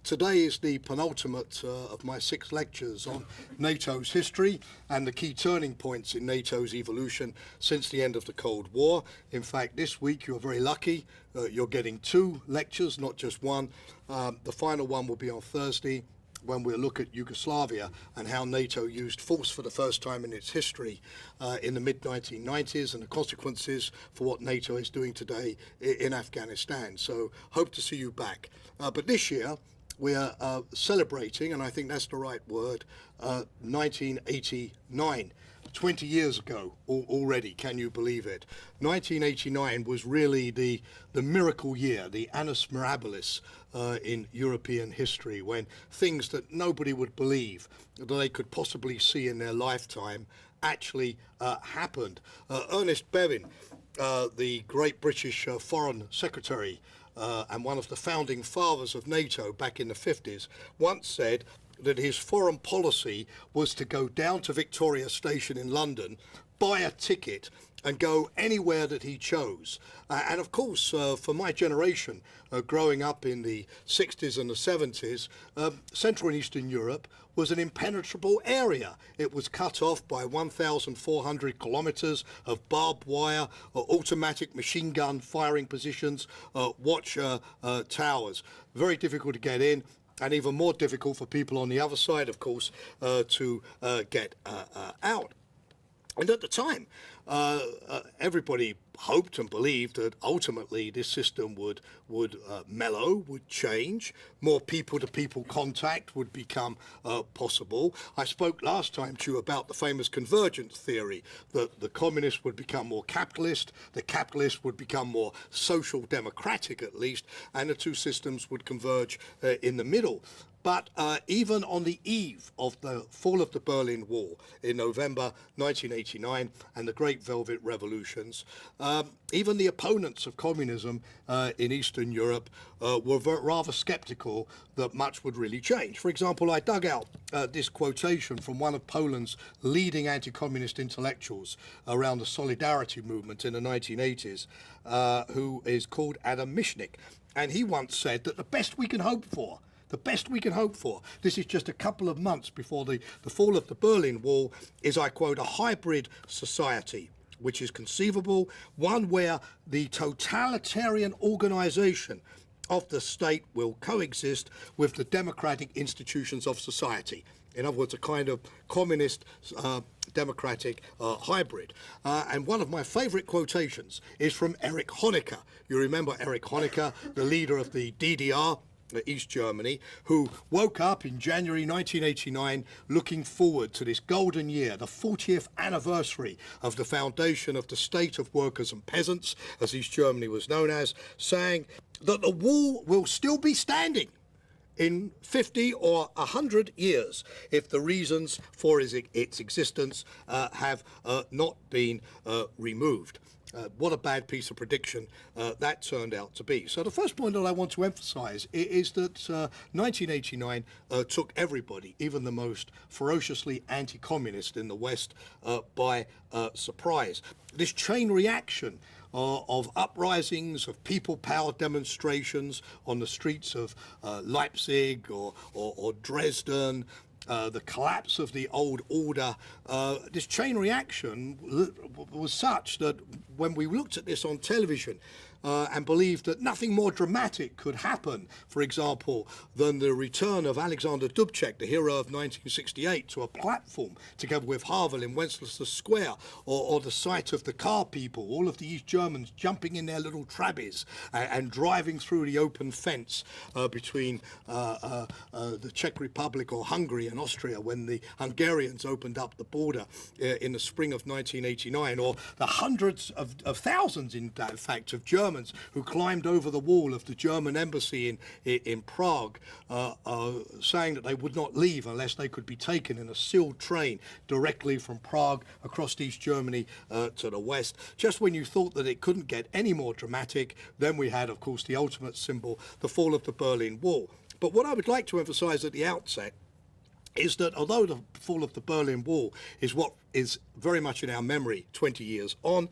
Today is the penultimate of my 6 lectures on NATO's history and the key turning points in NATO's evolution since the end of the Cold War. In fact, this week you're very lucky. You're getting 2 lectures, not just one. The final one will be on Thursday, when we'll look at Yugoslavia and how NATO used force for the first time in its history in the mid-1990s and the consequences for what NATO is doing today in Afghanistan. So hope to see you back. But this year we are celebrating, and I think that's the right word, 1989. 20 years ago already, can you believe it? 1989 was really the miracle year, the annus mirabilis in European history, when things that nobody would believe that they could possibly see in their lifetime actually happened. Ernest Bevin, the great British Foreign Secretary and one of the founding fathers of NATO back in the 50s, once said that his foreign policy was to go down to Victoria Station in London, buy a ticket and go anywhere that he chose. And of course, for my generation, growing up in the 60s and the 70s, Central and Eastern Europe was an impenetrable area. It was cut off by 1,400 kilometers of barbed wire, automatic machine gun firing positions, watch towers. Very difficult to get in, and even more difficult for people on the other side, of course, to get out. And at the time, everybody hoped and believed that ultimately this system would mellow, would change, more people-to-people contact would become possible. I spoke last time to you about the famous convergence theory, that the communists would become more capitalist, the capitalists would become more social democratic at least, and the two systems would converge in the middle. But even on the eve of the fall of the Berlin Wall in November 1989 and the Great Velvet Revolutions, even the opponents of communism in Eastern Europe were rather skeptical that much would really change. For example, I dug out this quotation from one of Poland's leading anti-communist intellectuals around the Solidarity movement in the 1980s, who is called Adam Michnik. And he once said that the best we can hope for, this is just a couple of months before the fall of the Berlin Wall, is, I quote, a hybrid society which is conceivable, one where the totalitarian organization of the state will coexist with the democratic institutions of society. In other words, a kind of communist democratic hybrid. And one of my favorite quotations is from Erich Honecker. You remember Erich Honecker, the leader of the DDR, East Germany, who woke up in January 1989 looking forward to this golden year, the 40th anniversary of the foundation of the state of workers and peasants, as East Germany was known as, saying that the wall will still be standing in 50 or 100 years if the reasons for its existence have not been removed. What a bad piece of prediction that turned out to be. So the first point that I want to emphasize is that 1989 took everybody, even the most ferociously anti-communist in the West, by surprise. This chain reaction of uprisings, of people power demonstrations on the streets of Leipzig or Dresden, the collapse of the old order, this chain reaction was such that when we looked at this on television and believed that nothing more dramatic could happen, for example, than the return of Alexander Dubček, the hero of 1968, to a platform together with Havel in Wenceslas Square, or the sight of the car people, all of the East Germans jumping in their little trabbies and driving through the open fence between the Czech Republic or Hungary and Austria when the Hungarians opened up the border in the spring of 1989, or the hundreds of thousands, in fact, of Germans who climbed over the wall of the German embassy in Prague, saying that they would not leave unless they could be taken in a sealed train directly from Prague across East Germany to the west. Just when you thought that it couldn't get any more dramatic, then we had, of course, the ultimate symbol, the fall of the Berlin Wall. But what I would like to emphasize at the outset is that although the fall of the Berlin Wall is what is very much in our memory 20 years on,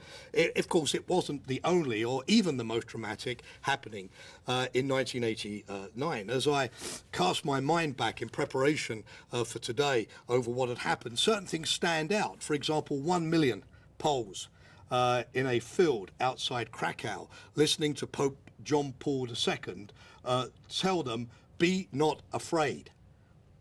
of course it wasn't the only or even the most dramatic happening in 1989. As I cast my mind back in preparation for today over what had happened, certain things stand out. For example, 1 million Poles in a field outside Krakow listening to Pope John Paul II tell them, "Be not afraid."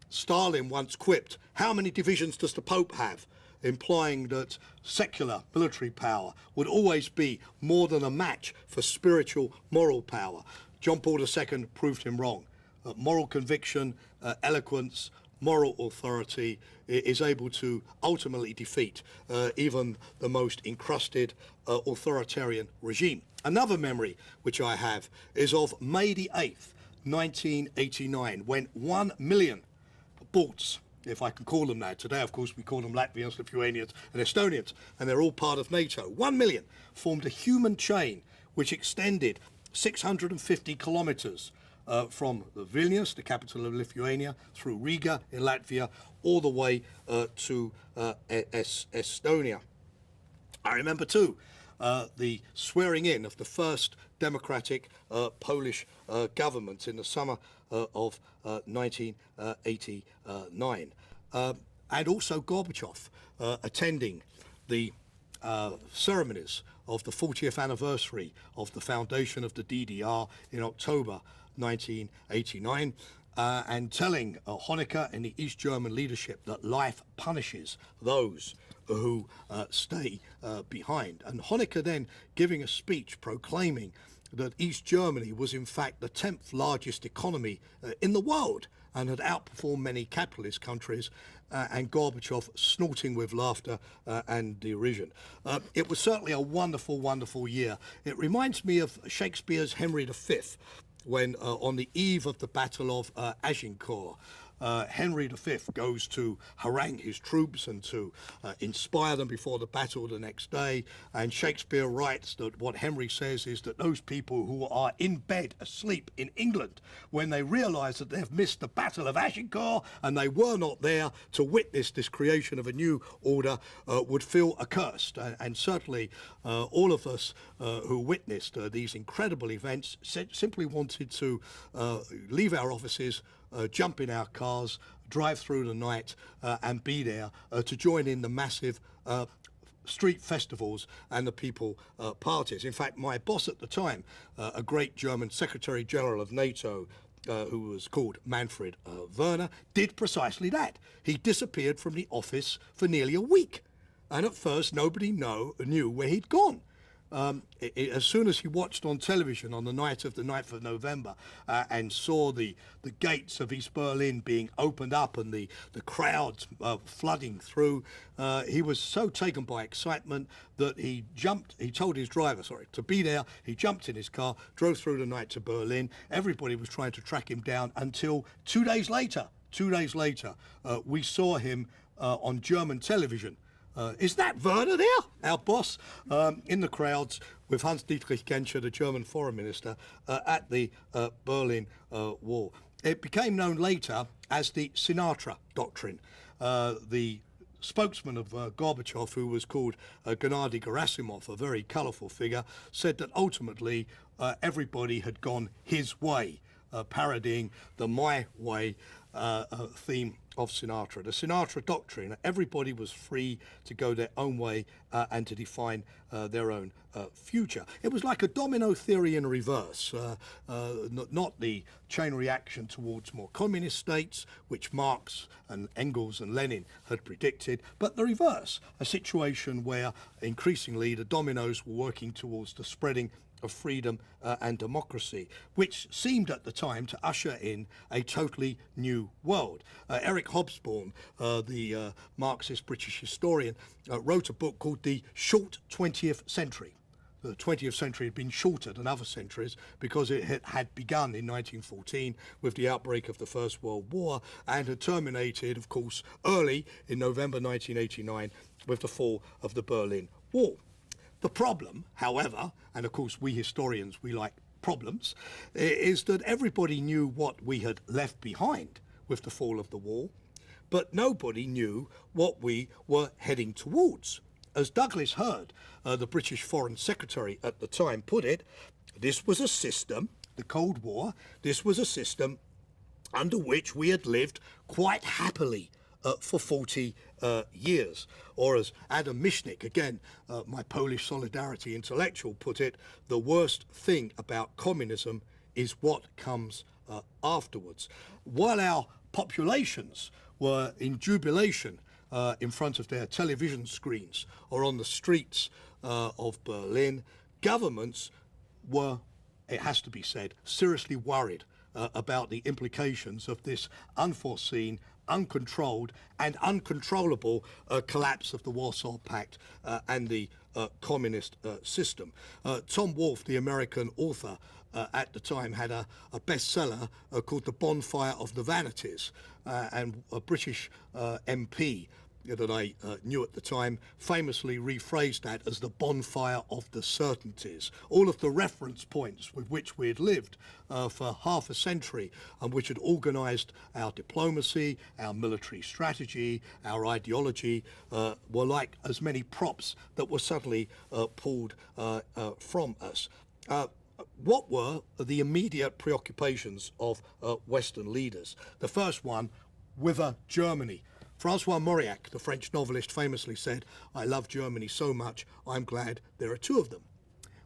Stalin once quipped, "How many divisions does the Pope have?" implying that secular military power would always be more than a match for spiritual moral power. John Paul II proved him wrong. Moral conviction, eloquence, moral authority is able to ultimately defeat even the most encrusted authoritarian regime. Another memory which I have is of May the 8th, 1989, when 1 million Balts, if I can call them that. Today, of course, we call them Latvians, Lithuanians and Estonians, and they're all part of NATO. 1 million formed a human chain which extended 650 kilometers from Vilnius, the capital of Lithuania, through Riga in Latvia, all the way to Estonia. I remember too the swearing in of the first democratic Polish government in the summer of 1989. And also Gorbachev attending the ceremonies of the 40th anniversary of the foundation of the DDR in October 1989, and telling Honecker and the East German leadership that life punishes those who stay behind. And Honecker then giving a speech proclaiming that East Germany was in fact the 10th largest economy in the world and had outperformed many capitalist countries, and Gorbachev snorting with laughter and derision. It was certainly a wonderful, wonderful year. It reminds me of Shakespeare's Henry V, when on the eve of the Battle of Agincourt, Henry V goes to harangue his troops and to inspire them before the battle the next day. And Shakespeare writes that what Henry says is that those people who are in bed asleep in England, when they realise that they've missed the Battle of Agincourt and they were not there to witness this creation of a new order, would feel accursed. And certainly all of us who witnessed these incredible events simply wanted to leave our offices, jump in our cars, drive through the night and be there to join in the massive street festivals and the people parties. In fact, my boss at the time, a great German Secretary General of NATO, who was called Manfred Werner, did precisely that. He disappeared from the office for nearly a week. And at first, nobody knew where he'd gone. As soon as he watched on television on the night of the 9th of November and saw the gates of East Berlin being opened up and the crowds flooding through, he was so taken by excitement that he told his driver, to be there. He jumped in his car, drove through the night to Berlin. Everybody was trying to track him down until 2 days later, we saw him on German television. Is that Werner there? Our boss in the crowds with Hans-Dietrich Genscher, the German foreign minister, at the Berlin Wall. It became known later as the Sinatra Doctrine. The spokesman of Gorbachev, who was called Gennady Gerasimov, a very colourful figure, said that ultimately everybody had gone his way, parodying the My Way theme of Sinatra. The Sinatra Doctrine, everybody was free to go their own way and to define their own future. It was like a domino theory in reverse, not the chain reaction towards more communist states, which Marx and Engels and Lenin had predicted, but the reverse, a situation where increasingly the dominoes were working towards the spreading of freedom and democracy, which seemed at the time to usher in a totally new world. Eric Hobsbawm, the Marxist British historian, wrote a book called The Short 20th Century. The 20th century had been shorter than other centuries because it had begun in 1914 with the outbreak of the First World War and had terminated, of course, early in November 1989 with the fall of the Berlin Wall. The problem, however, and of course we historians, we like problems, is that everybody knew what we had left behind with the fall of the wall, but nobody knew what we were heading towards. As Douglas Hurd, the British Foreign Secretary at the time, put it, this was a system, the Cold War, this was a system under which we had lived quite happily for 40 years. Or as Adam Michnik, again, my Polish Solidarity intellectual, put it, the worst thing about communism is what comes afterwards. While our populations were in jubilation in front of their television screens or on the streets of Berlin, governments were, it has to be said, seriously worried about the implications of this unforeseen, uncontrolled and uncontrollable collapse of the Warsaw Pact and the communist system. Tom Wolfe, the American author, at the time had a bestseller called The Bonfire of the Vanities, and a British MP that I knew at the time famously rephrased that as the bonfire of the certainties. All of the reference points with which we had lived for half a century and which had organised our diplomacy, our military strategy, our ideology, were like as many props that were suddenly pulled from us. What were the immediate preoccupations of Western leaders? The first one, whither Germany? Francois Mauriac, the French novelist, famously said, "I love Germany so much, I'm glad there are two of them."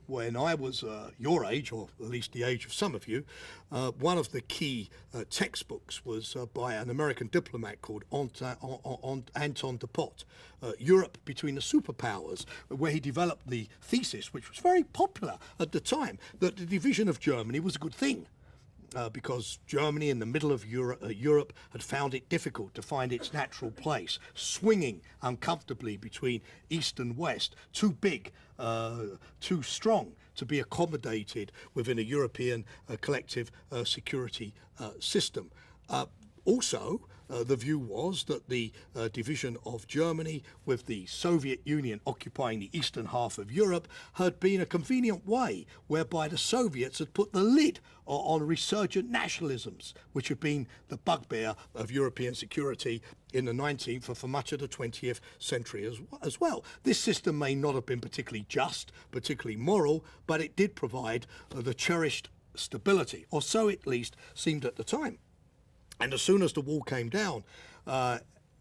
When I was your age, or at least the age of some of you, one of the key textbooks was by an American diplomat called Anton de Pott, Europe Between the Superpowers, where he developed the thesis, which was very popular at the time, that the division of Germany was a good thing. Because Germany in the middle of Europe had found it difficult to find its natural place, swinging uncomfortably between East and West, too big, too strong to be accommodated within a European collective security system. Also, the view was that the division of Germany, with the Soviet Union occupying the eastern half of Europe, had been a convenient way whereby the Soviets had put the lid on resurgent nationalisms, which had been the bugbear of European security in the 19th and for much of the 20th century as well. This system may not have been particularly just, particularly moral, but it did provide the cherished stability, or so at least seemed at the time. And as soon as the wall came down,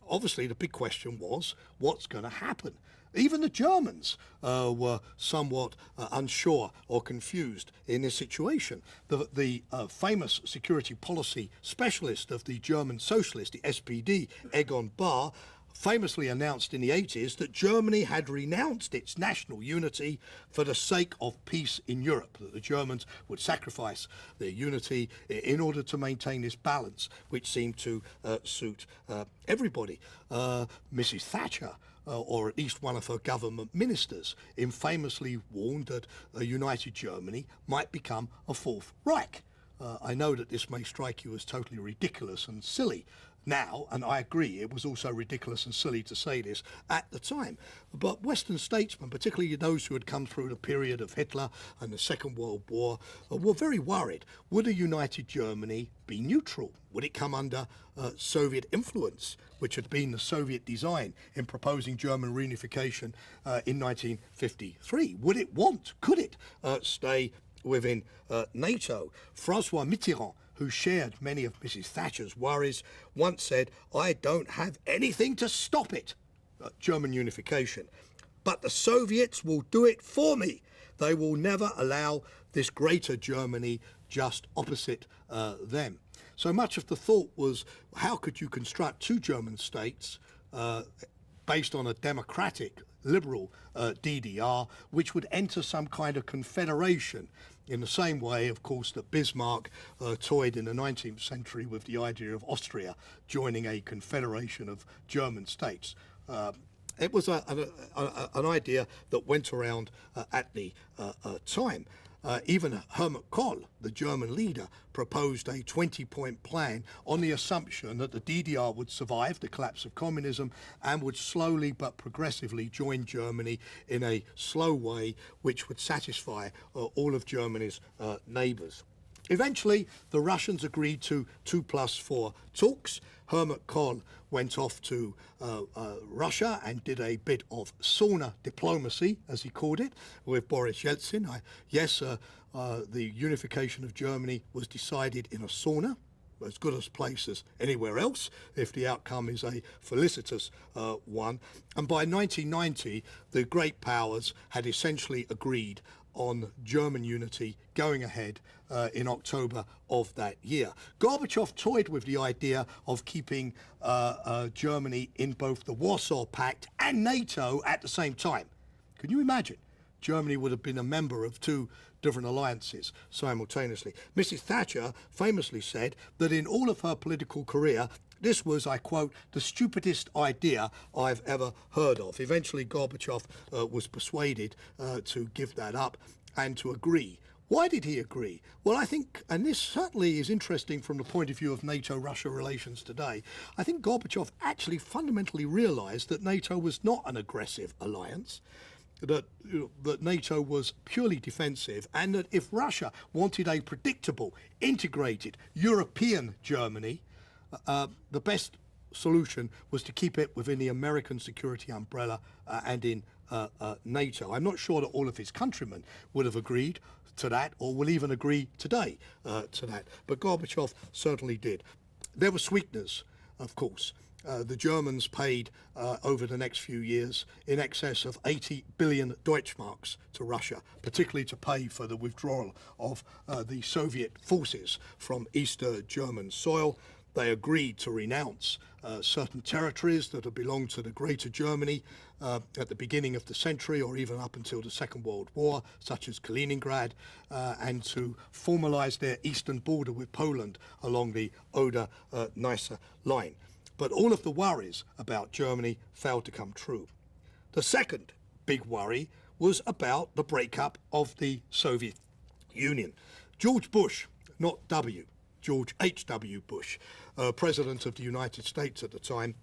obviously the big question was, what's going to happen? Even the Germans were somewhat unsure or confused in this situation. The famous security policy specialist of the German socialist, the SPD, Egon Bahr, famously announced in the 80s that Germany had renounced its national unity for the sake of peace in Europe, that the Germans would sacrifice their unity in order to maintain this balance, which seemed to suit everybody. Mrs. Thatcher, or at least one of her government ministers, infamously warned that a united Germany might become a Fourth Reich. I know that this may strike you as totally ridiculous and silly now, and I agree, it was also ridiculous and silly to say this at the time. But Western statesmen, particularly those who had come through the period of Hitler and the Second World War, were very worried. Would a united Germany be neutral? Would it come under Soviet influence, which had been the Soviet design in proposing German reunification in 1953? Could it stay within NATO? Francois Mitterrand, who shared many of Mrs. Thatcher's worries, once said, "I don't have anything to stop it," German unification, "but the Soviets will do it for me. They will never allow this greater Germany just opposite them." So much of the thought was, how could you construct two German states based on a democratic, liberal DDR, which would enter some kind of confederation, in the same way, of course, that Bismarck toyed in the 19th century with the idea of Austria joining a confederation of German states. It was an idea that went around at the time. Even Helmut Kohl, the German leader, proposed a 20-point plan on the assumption that the DDR would survive the collapse of communism and would slowly but progressively join Germany in a slow way which would satisfy all of Germany's neighbours. Eventually, the Russians agreed to 2+4 talks. Hermann Kohl went off to Russia and did a bit of sauna diplomacy, as he called it, with Boris Yeltsin. The unification of Germany was decided in a sauna, as good a place as anywhere else, if the outcome is a felicitous one. And by 1990, the great powers had essentially agreed on German unity going ahead in October of that year. Gorbachev toyed with the idea of keeping Germany in both the Warsaw Pact and NATO at the same time. Can you imagine? Germany would have been a member of two different alliances simultaneously. Mrs. Thatcher famously said that in all of her political career, this was, I quote, the stupidest idea I've ever heard of. Eventually, Gorbachev was persuaded to give that up and to agree. Why did he agree? Well, I think, and this certainly is interesting from the point of view of NATO-Russia relations today, I think Gorbachev actually fundamentally realized that NATO was not an aggressive alliance, that NATO was purely defensive, and that if Russia wanted a predictable, integrated European Germany, the best solution was to keep it within the American security umbrella and in NATO. I'm not sure that all of his countrymen would have agreed to that or will even agree today to that, but Gorbachev certainly did. There were sweeteners, of course. The Germans paid over the next few years in excess of 80 billion Deutschmarks to Russia, particularly to pay for the withdrawal of the Soviet forces from East German soil. They agreed to renounce certain territories that had belonged to the Greater Germany at the beginning of the century or even up until the Second World War, such as Kaliningrad, and to formalize their eastern border with Poland along the Oder-Neisse line. But all of the worries about Germany failed to come true. The second big worry was about the breakup of the Soviet Union. George Bush, not W, George H.W. Bush, President of the United States at the time,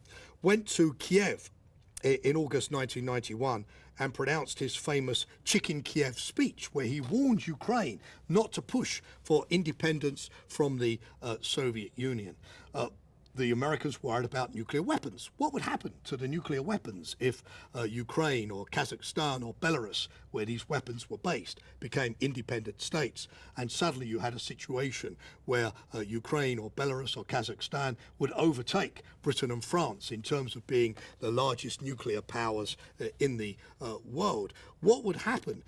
went to Kiev in August 1991 and pronounced his famous Chicken Kiev speech, where he warned Ukraine not to push for independence from the Soviet Union. The Americans worried about nuclear weapons. What would happen to the nuclear weapons if Ukraine or Kazakhstan or Belarus, where these weapons were based, became independent states? And suddenly you had a situation where Ukraine or Belarus or Kazakhstan would overtake Britain and France in terms of being the largest nuclear powers in the world. What would happen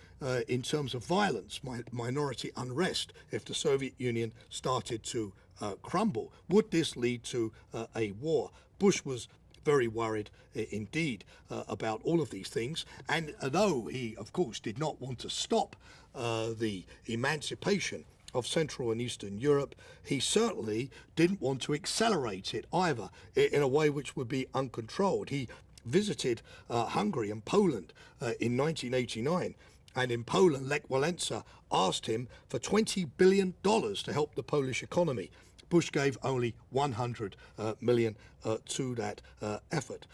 in terms of violence, minority unrest, if the Soviet Union started to crumble? Would this lead to a war? Bush was very worried indeed about all of these things, and though he of course did not want to stop the emancipation of Central and Eastern Europe, he certainly didn't want to accelerate it either in a way which would be uncontrolled. He visited Hungary and Poland in 1989. And in Poland, Lech Walesa asked him for $20 billion to help the Polish economy. Bush gave only 100 million to that effort.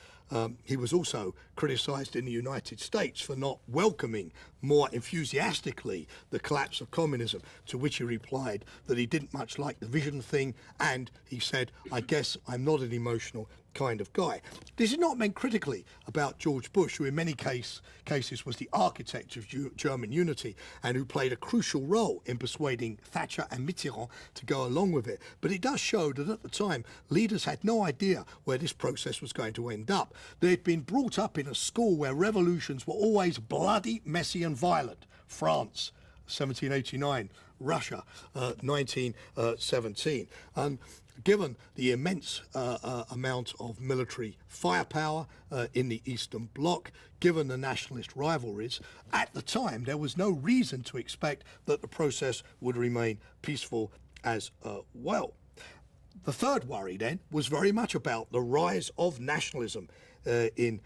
He was also criticized in the United States for not welcoming more enthusiastically the collapse of communism, to which he replied that he didn't much like the vision thing, and he said, I guess I'm not an emotional kind of guy. This is not meant critically about George Bush, who in many cases was the architect of German unity and who played a crucial role in persuading Thatcher and Mitterrand to go along with it. But it does show that at the time, leaders had no idea where this process was going to end up. They'd been brought up in a school where revolutions were always bloody, messy and violent. France, 1789, Russia, 1917. And given the immense amount of military firepower in the Eastern Bloc, given the nationalist rivalries, at the time there was no reason to expect that the process would remain peaceful as well. The third worry then was very much about the rise of nationalism in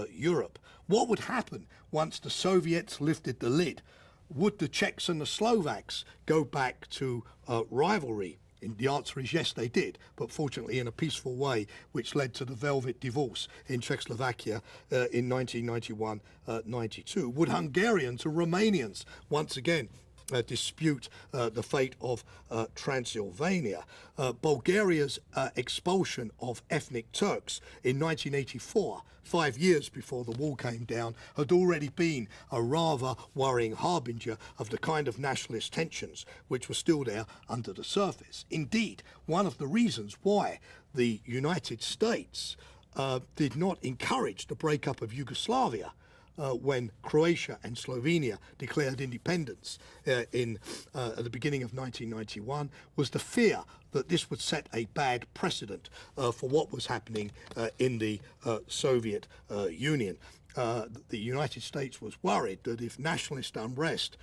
Europe. What would happen once the Soviets lifted the lid? Would the Czechs and the Slovaks go back to rivalry? And the answer is yes, they did, but fortunately in a peaceful way, which led to the Velvet Divorce in Czechoslovakia in 1991-92. Would Hungarians and Romanians once again dispute the fate of Transylvania. Bulgaria's expulsion of ethnic Turks in 1984, 5 years before the wall came down, had already been a rather worrying harbinger of the kind of nationalist tensions which were still there under the surface. Indeed, one of the reasons why the United States did not encourage the breakup of Yugoslavia when Croatia and Slovenia declared independence at the beginning of 1991 was the fear that this would set a bad precedent for what was happening in the Soviet Union. The United States was worried that if nationalist unrest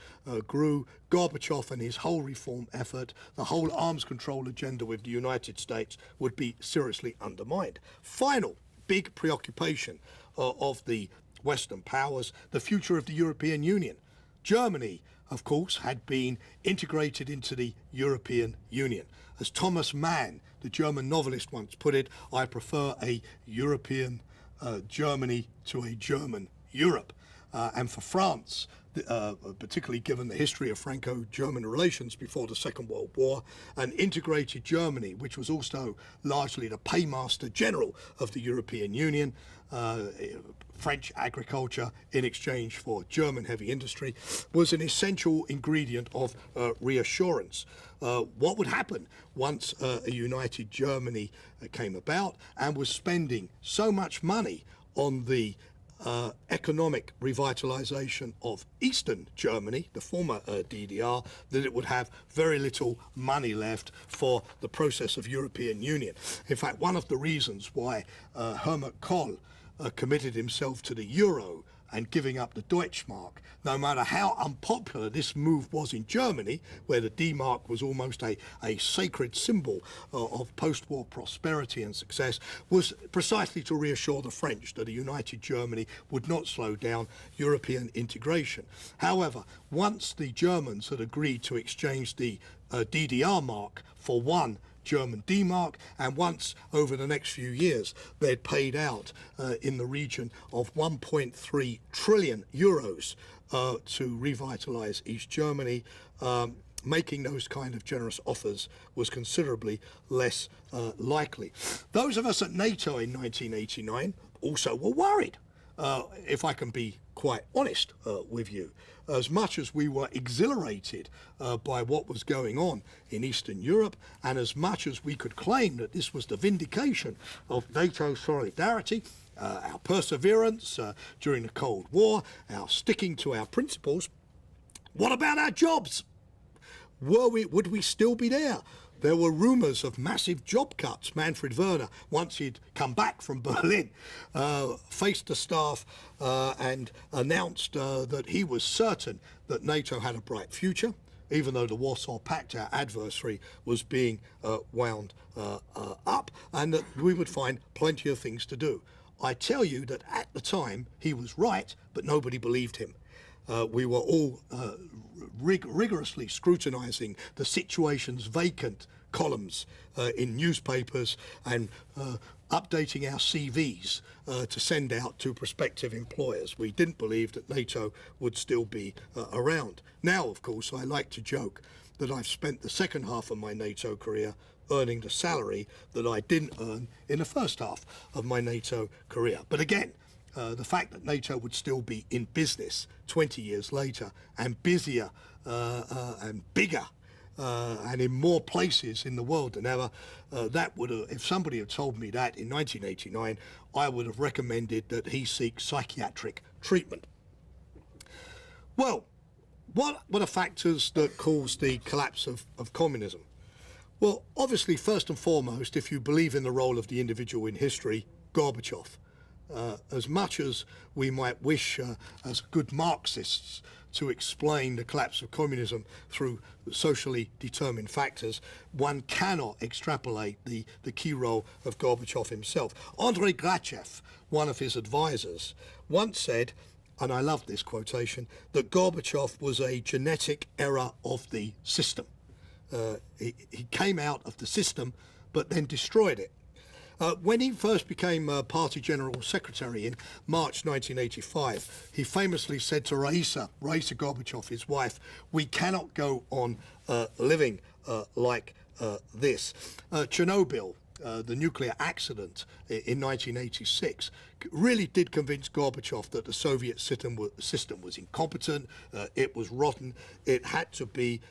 grew, Gorbachev and his whole reform effort, the whole arms control agenda with the United States, would be seriously undermined. Final big preoccupation of the Western powers, the future of the European Union. Germany, of course, had been integrated into the European Union. As Thomas Mann, the German novelist, once put it, I prefer a European Germany to a German Europe. And for France, particularly given the history of Franco-German relations before the Second World War, an integrated Germany, which was also largely the paymaster general of the European Union, French agriculture in exchange for German heavy industry, was an essential ingredient of reassurance. What would happen once a united Germany came about and was spending so much money on the economic revitalization of Eastern Germany, the former DDR, that it would have very little money left for the process of European Union. In fact, one of the reasons why Helmut Kohl committed himself to the euro and giving up the Deutschmark, no matter how unpopular this move was in Germany, where the D-Mark was almost a sacred symbol of post-war prosperity and success, was precisely to reassure the French that a united Germany would not slow down European integration. However, once the Germans had agreed to exchange the DDR mark for one German D-Mark, and once over the next few years they'd paid out in the region of 1.3 trillion euros to revitalise East Germany, making those kind of generous offers was considerably less likely. Those of us at NATO in 1989 also were worried, if I can be quite honest with you. As much as we were exhilarated by what was going on in Eastern Europe, and as much as we could claim that this was the vindication of NATO solidarity, our perseverance during the Cold War, our sticking to our principles, what about our jobs? Would we still be there? There were rumours of massive job cuts. Manfred Werner, once he'd come back from Berlin, faced the staff and announced that he was certain that NATO had a bright future, even though the Warsaw Pact, our adversary, was being wound up, and that we would find plenty of things to do. I tell you that at the time he was right, but nobody believed him. We were all rigorously scrutinising the situation's vacant columns in newspapers and updating our CVs to send out to prospective employers. We didn't believe that NATO would still be around. Now, of course, I like to joke that I've spent the second half of my NATO career earning the salary that I didn't earn in the first half of my NATO career. But again, the fact that NATO would still be in business 20 years later and busier and bigger and in more places in the world than ever, that would have, if somebody had told me that in 1989, I would have recommended that he seek psychiatric treatment. Well, what were the factors that caused the collapse of communism? Well, obviously, first and foremost, if you believe in the role of the individual in history, Gorbachev. As much as we might wish, as good Marxists, to explain the collapse of communism through socially determined factors, one cannot extrapolate the key role of Gorbachev himself. Andrei Gorbachev, one of his advisors, once said, and I love this quotation, that Gorbachev was a genetic error of the system. He came out of the system, but then destroyed it. When he first became Party General Secretary in March 1985, he famously said to Raisa Gorbachev, his wife, "We cannot go on living like this." Chernobyl, the nuclear accident in 1986, really did convince Gorbachev that the Soviet system was incompetent, it was rotten, it had to be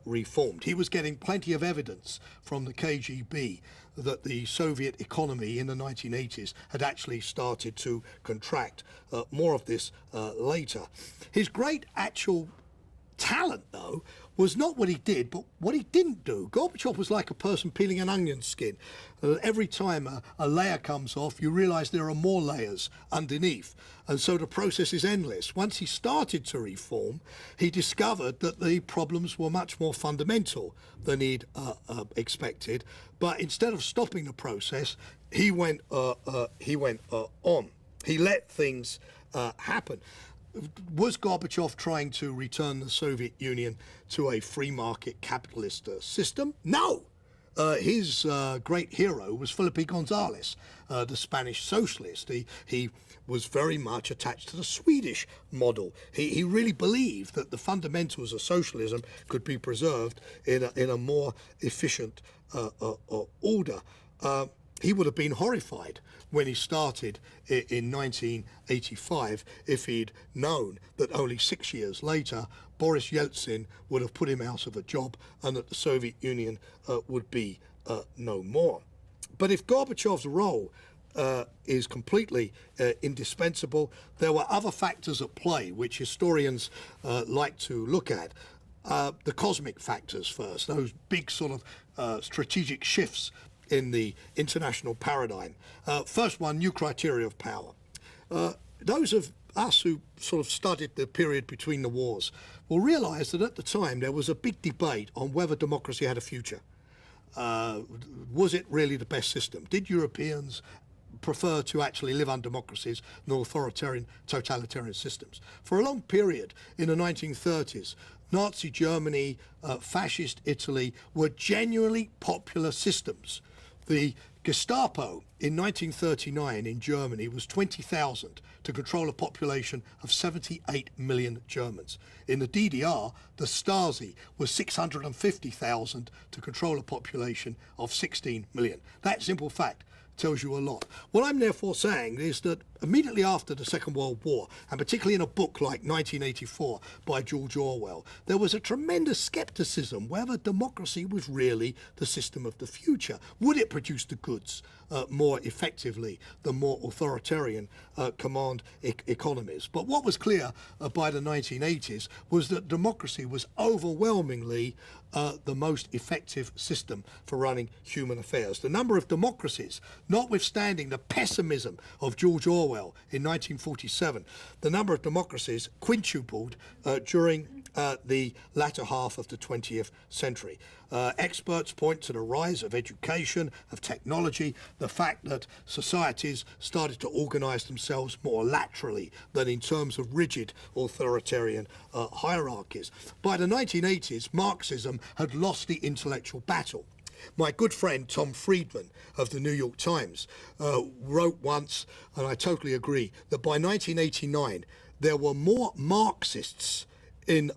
reformed. He was getting plenty of evidence from the KGB that the Soviet economy in the 1980s had actually started to contract. More of this later. His great actual talent, though, was not what he did, but what he didn't do. Gorbachev was like a person peeling an onion skin. Every time a layer comes off, you realize there are more layers underneath. And so the process is endless. Once he started to reform, he discovered that the problems were much more fundamental than he'd expected. But instead of stopping the process, he went on. He let things happen. Was Gorbachev trying to return the Soviet Union to a free market capitalist system? No. His great hero was Felipe González, the Spanish socialist. He was very much attached to the Swedish model. He really believed that the fundamentals of socialism could be preserved in a more efficient order. He would have been horrified when he started in 1985 if he'd known that only 6 years later Boris Yeltsin would have put him out of a job and that the Soviet Union would be no more. But if Gorbachev's role is completely indispensable, there were other factors at play which historians like to look at. The cosmic factors first, those big sort of strategic shifts in the international paradigm. First one, new criteria of power. Those of us who sort of studied the period between the wars will realise that at the time there was a big debate on whether democracy had a future. Was it really the best system? Did Europeans prefer to actually live under democracies than authoritarian, totalitarian systems? For a long period in the 1930s, Nazi Germany, fascist Italy were genuinely popular systems. The Gestapo in 1939 in Germany was 20,000 to control a population of 78 million Germans. In the DDR, the Stasi was 650,000 to control a population of 16 million. That simple fact tells you a lot. What I'm therefore saying is that immediately after the Second World War, and particularly in a book like 1984 by George Orwell, there was a tremendous skepticism whether democracy was really the system of the future. Would it produce the goods more effectively than more authoritarian command economies? But what was clear by the 1980s was that democracy was overwhelmingly the most effective system for running human affairs. The number of democracies, notwithstanding the pessimism of George Orwell in 1947, the number of democracies quintupled during the latter half of the 20th century. Experts point to the rise of education, of technology, the fact that societies started to organise themselves more laterally than in terms of rigid authoritarian hierarchies. By the 1980s, Marxism had lost the intellectual battle. My good friend Tom Friedman of the New York Times wrote once, and I totally agree, that by 1989 there were more Marxists in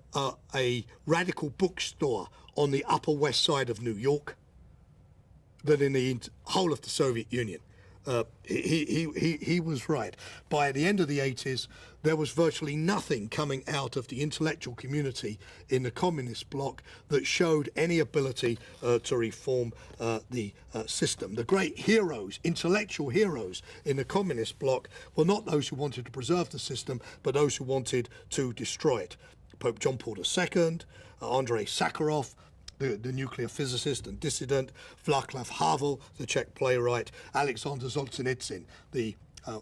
a radical bookstore on the Upper West Side of New York than in the whole of the Soviet Union. He was right. By the end of the 80s, there was virtually nothing coming out of the intellectual community in the communist bloc that showed any ability to reform the system. The great heroes, intellectual heroes in the communist bloc were not those who wanted to preserve the system, but those who wanted to destroy it. Pope John Paul II, Andrei Sakharov, the nuclear physicist and dissident, Václav Havel, the Czech playwright, Alexander Solzhenitsyn, the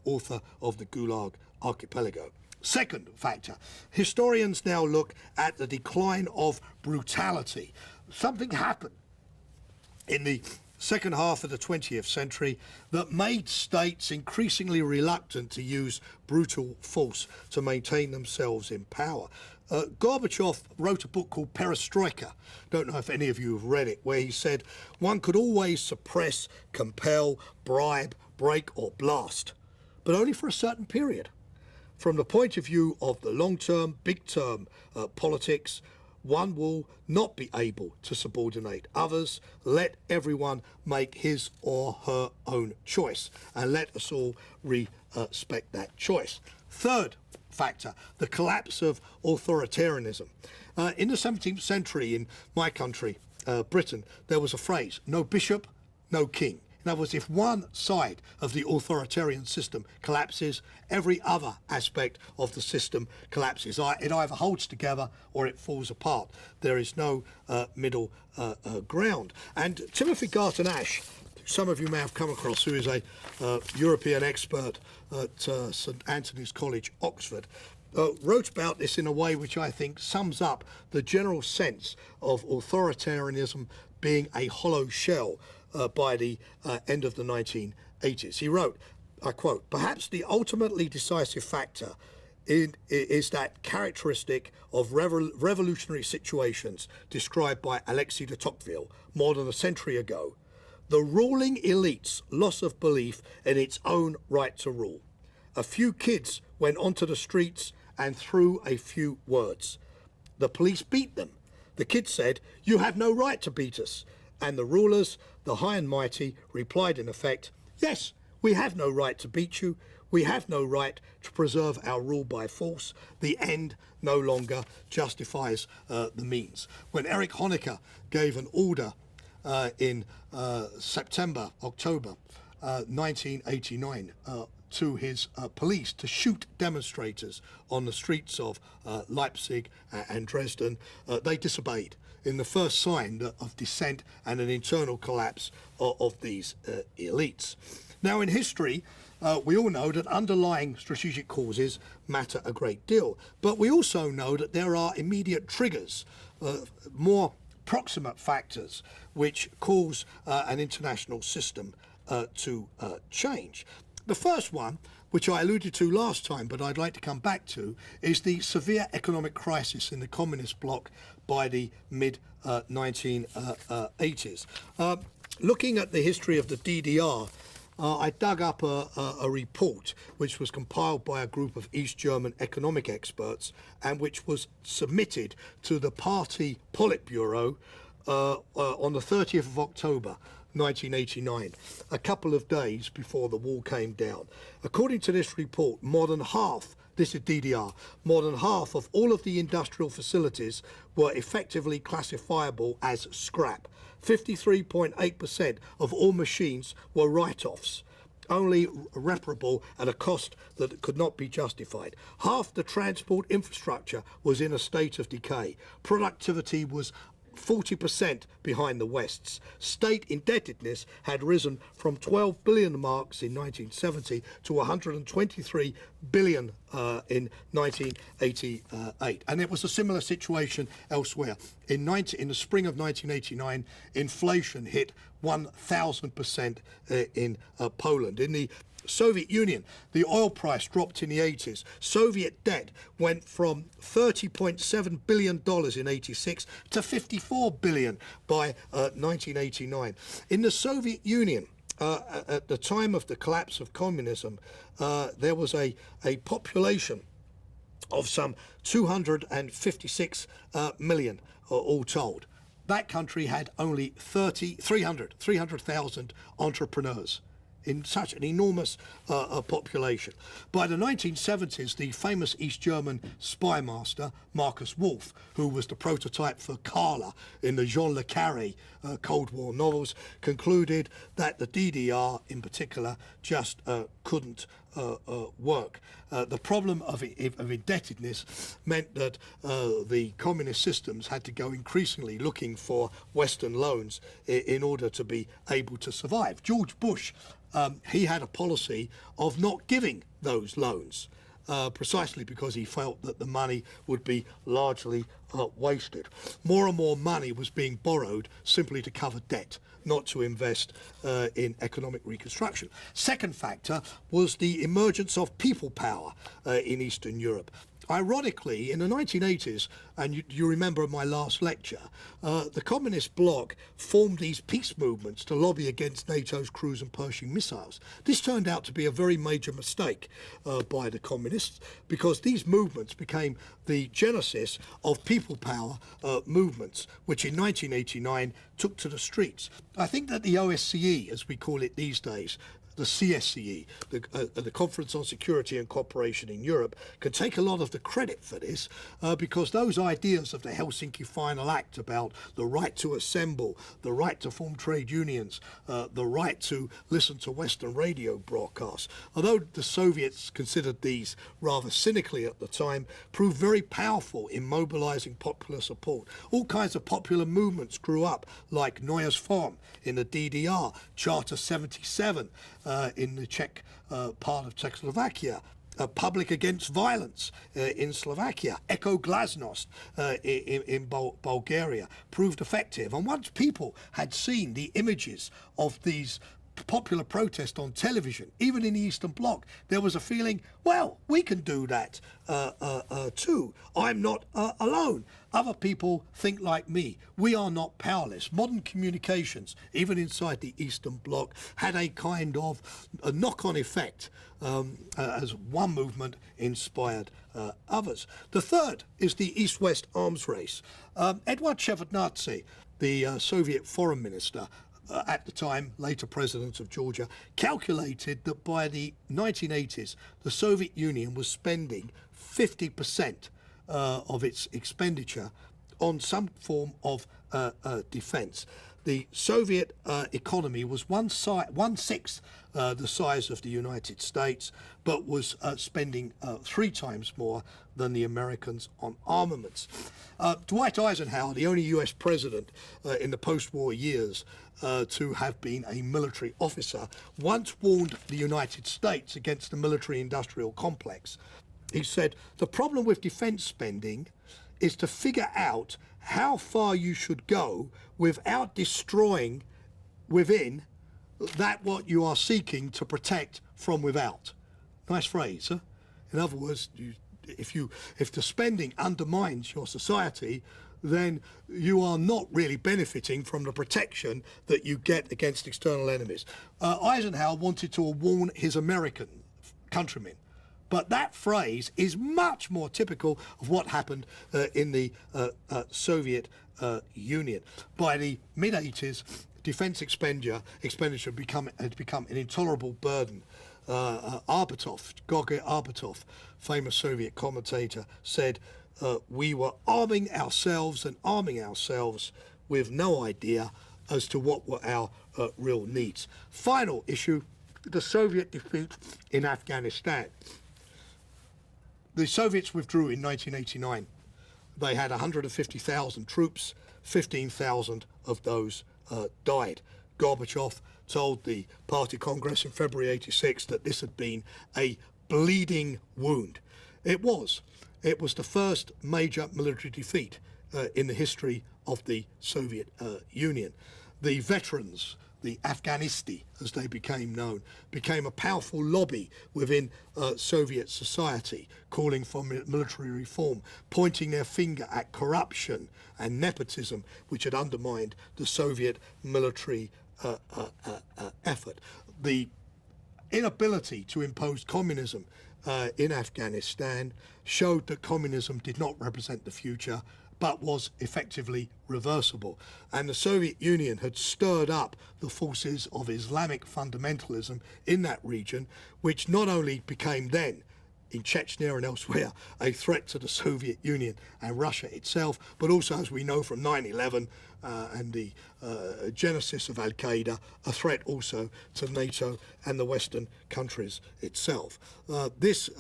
author of the Gulag Archipelago. Second factor, historians now look at the decline of brutality. Something happened in the second half of the 20th century that made states increasingly reluctant to use brutal force to maintain themselves in power. Gorbachev wrote a book called Perestroika. Don't know if any of you have read it, where he said one could always suppress, compel, bribe, break or blast, but only for a certain period. From the point of view of the long-term, big-term politics, one will not be able to subordinate others. Let everyone make his or her own choice, and let us all respect that choice. Third factor, the collapse of authoritarianism. In the 17th century in my country, Britain, there was a phrase, no bishop, no king. In other words, if one side of the authoritarian system collapses, every other aspect of the system collapses. It either holds together or it falls apart. There is no middle ground. And Timothy Garton-Ash, some of you may have come across, who is a European expert at St Antony's College, Oxford, wrote about this in a way which I think sums up the general sense of authoritarianism being a hollow shell by the end of the 1980s. He wrote, I quote, "Perhaps the ultimately decisive factor is that characteristic of revolutionary situations described by Alexis de Tocqueville more than a century ago, the ruling elite's loss of belief in its own right to rule. A few kids went onto the streets and threw a few words. The police beat them. The kids said, 'You have no right to beat us.' And the rulers, the high and mighty, replied in effect, 'Yes, we have no right to beat you. We have no right to preserve our rule by force. The end no longer justifies the means.' When Erich Honecker gave an order in October 1989 to his police to shoot demonstrators on the streets of Leipzig and Dresden, they disobeyed in the first sign of dissent and an internal collapse of these elites. Now, in history, we all know that underlying strategic causes matter a great deal, but we also know that there are immediate triggers, more proximate factors, which cause an international system to change. The first one, which I alluded to last time, but I'd like to come back to, is the severe economic crisis in the communist bloc by the mid-1980s. Looking at the history of the DDR, I dug up a report which was compiled by a group of East German economic experts and which was submitted to the party Politburo on the 30th of October 1989, a couple of days before the wall came down. According to this report, more than half of all of the industrial facilities were effectively classifiable as scrap. 53.8% of all machines were write-offs, only reparable at a cost that could not be justified. Half the transport infrastructure was in a state of decay. Productivity was 40% behind the West's. State indebtedness had risen from 12 billion marks in 1970 to 123 billion in 1988. And it was a similar situation elsewhere. In the spring of 1989, inflation hit 1,000% in Poland. In the Soviet Union, the oil price dropped in the 80s. Soviet debt went from $30.7 billion in 86 to 54 billion by 1989. In the Soviet Union, at the time of the collapse of communism, there was a population of some 256 million, all told. That country had only 300,000 entrepreneurs in such an enormous population. By the 1970s, the famous East German spy master, Marcus Wolf, who was the prototype for Carla in the Jean Le Carré Cold War novels, concluded that the DDR in particular just couldn't work. The problem of indebtedness meant that the communist systems had to go increasingly looking for Western loans in order to be able to survive. George Bush, he had a policy of not giving those loans. precisely because he felt that the money would be largely wasted. More and more money was being borrowed simply to cover debt, not to invest in economic reconstruction. Second factor was the emergence of people power in Eastern Europe. Ironically, in the 1980s, and you remember my last lecture, the communist bloc formed these peace movements to lobby against NATO's cruise and Pershing missiles. This turned out to be a very major mistake by the communists, because these movements became the genesis of people power movements, which in 1989 took to the streets. I think that the OSCE, as we call it these days, the CSCE, the Conference on Security and Cooperation in Europe, can take a lot of the credit for this because those ideas of the Helsinki Final Act about the right to assemble, the right to form trade unions, the right to listen to Western radio broadcasts, although the Soviets considered these rather cynically at the time, proved very powerful in mobilizing popular support. All kinds of popular movements grew up, like Neues Form in the DDR, Charter 77 in the Czech part of Czechoslovakia, Public Against Violence in Slovakia, Eko Glasnost in Bulgaria, proved effective. And once people had seen the images of these popular protest on television, even in the Eastern Bloc, there was a feeling, well, we can do that too. I'm not alone. Other people think like me. We are not powerless. Modern communications, even inside the Eastern Bloc, had a kind of a knock-on effect as one movement inspired others. The third is the East-West arms race. Eduard Shevardnadze, the Soviet foreign minister, at the time, later president of Georgia, calculated that by the 1980s, the Soviet Union was spending 50% of its expenditure on some form of defense. The Soviet economy was one-sixth the size of the United States, but was spending 3 times more than the Americans on armaments. Dwight Eisenhower, the only US president in the post-war years to have been a military officer, once warned the United States against the military-industrial complex. He said, the problem with defense spending is to figure out how far you should go without destroying within that what you are seeking to protect from without. Nice phrase, huh? In other words, if the spending undermines your society, then you are not really benefiting from the protection that you get against external enemies. Eisenhower wanted to warn his American countrymen, but that phrase is much more typical of what happened in the Soviet Union. By the mid-80s, defense expenditure had become an intolerable burden. Arbatov, Gorbachev Arbatov, famous Soviet commentator, said, we were arming ourselves with no idea as to what were our real needs. Final issue, the Soviet defeat in Afghanistan. The Soviets withdrew in 1989. They had 150,000 troops, 15,000 of those died. Gorbachev told the Party Congress in February '86 that this had been a bleeding wound. It was. It was the first major military defeat in the history of the Soviet Union. The veterans, the Afghanisti, as they became known, became a powerful lobby within Soviet society, calling for military reform, pointing their finger at corruption and nepotism, which had undermined the Soviet military effort. The inability to impose communism in Afghanistan showed that communism did not represent the future, but was effectively reversible. And the Soviet Union had stirred up the forces of Islamic fundamentalism in that region, which not only became then, in Chechnya and elsewhere, a threat to the Soviet Union and Russia itself, but also, as we know from 9/11 and the genesis of Al-Qaeda, a threat also to NATO and the Western countries itself. This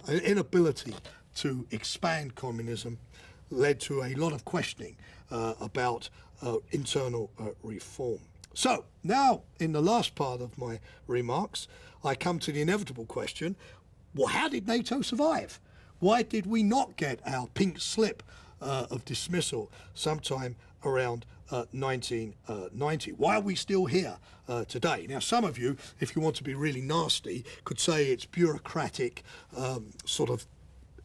inability to expand communism led to a lot of questioning about internal reform. So now, in the last part of my remarks, I come to the inevitable question: Well, how did NATO survive? Why did we not get our pink slip of dismissal sometime around 1990? Why are we still here today? Now, some of you, if you want to be really nasty, could say it's bureaucratic sort of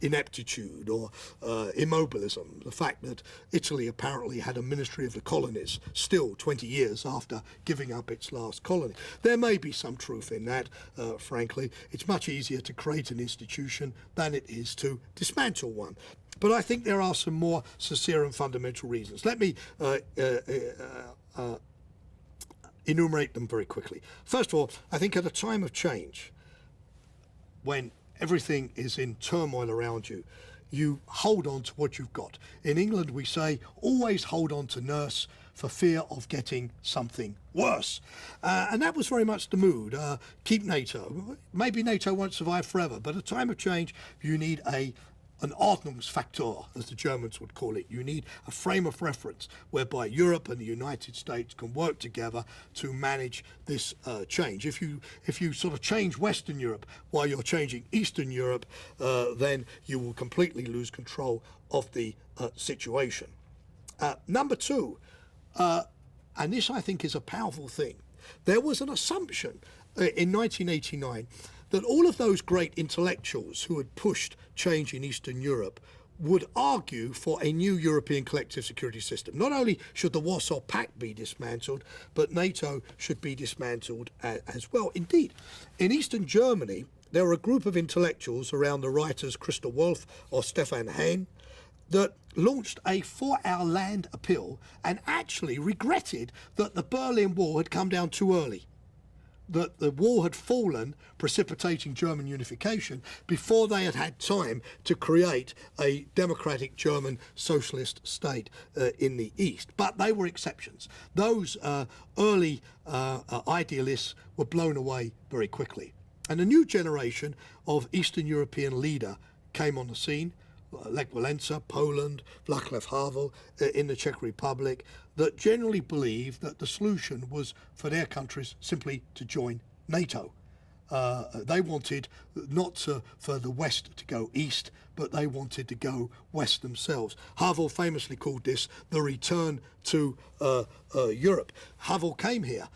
ineptitude or immobilism. The fact that Italy apparently had a ministry of the colonies still 20 years after giving up its last colony. There may be some truth in that, frankly. It's much easier to create an institution than it is to dismantle one. But I think there are some more sincere and fundamental reasons. Let me enumerate them very quickly. First of all, I think at a time of change, when everything is in turmoil around you, you hold on to what you've got. In England, we say, always hold on to nurse for fear of getting something worse. And that was very much the mood. Keep NATO. Maybe NATO won't survive forever, but at a time of change, you need an Ordnungsfaktor, as the Germans would call it. You need a frame of reference whereby Europe and the United States can work together to manage this change. If you sort of change Western Europe while you're changing Eastern Europe, then you will completely lose control of the situation. Number two, and this I think is a powerful thing, there was an assumption in 1989 that all of those great intellectuals who had pushed change in Eastern Europe would argue for a new European collective security system. Not only should the Warsaw Pact be dismantled, but NATO should be dismantled as well. Indeed, in Eastern Germany, there were a group of intellectuals around the writers Christa Wolf or Stefan Hein that launched a 4-hour land appeal and actually regretted that the Berlin Wall had come down too early, that the wall had fallen, precipitating German unification, before they had had time to create a democratic German socialist state in the East. But they were exceptions. Those early idealists were blown away very quickly. And a new generation of Eastern European leader came on the scene, Lech Walesa, Poland, Václav Havel in the Czech Republic, that generally believed that the solution was for their countries simply to join NATO. They wanted not for the West to go east, but they wanted to go west themselves. Havel famously called this the return to Europe. Havel came here